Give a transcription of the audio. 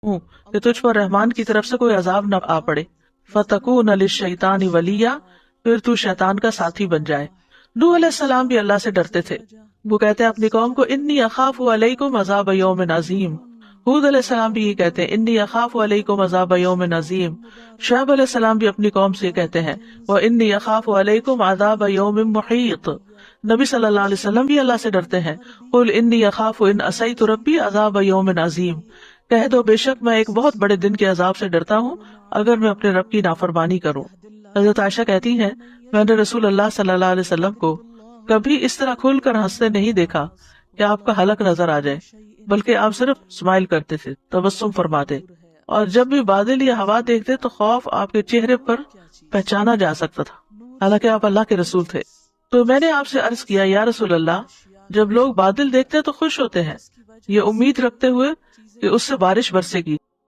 ہوں کہ تجھ پر رحمان کی طرف سے کوئی عذاب نہ آ پڑے، فَتَكُونَ لِلشَّيْطَانِ وَلِيًّا، پھر تو شیطان کا ساتھی بن جائے۔ نوح علیہ السلام بھی اللہ سے ڈرتے تھے، وہ کہتے ہیں اپنی قوم کو انی اخاف علیکم عذاب یوم عظیم۔ ہود علیہ السلام بھی یہ کہتے ہیں انی اخاف علیکم عذاب یوم عظیم۔ شعیب علیہ السلام بھی اپنی قوم سے یہ کہتے ہیں وانی اخاف علیکم عذاب یوم محیط۔ نبی صلی اللہ علیہ وسلم بھی اللہ سے ڈرتے ہیں، قل انی اخاف ان عصیت ربی عذاب یوم عظیم، کہہ دو بے شک میں ایک بہت بڑے دن کے عذاب سے ڈرتا ہوں اگر میں اپنے رب کی نافرمانی کروں۔ حضرت عائشہ کہتی ہیں میں نے رسول اللہ صلی اللہ علیہ وسلم کو کبھی اس طرح کھل کر ہنستے نہیں دیکھا کہ آپ کا حلق نظر آ جائے، بلکہ آپ صرف اسمائل کرتے تھے، تبسم فرماتے، اور جب بھی بادل یا ہوا دیکھتے تو خوف آپ کے چہرے پر پہچانا جا سکتا تھا، حالانکہ آپ اللہ کے رسول تھے۔ تو میں نے آپ سے عرض کیا یا رسول اللہ، جب لوگ بادل دیکھتے تو خوش ہوتے ہیں، یہ امید رکھتے ہوئے کہ اس سے بارش برسے گی،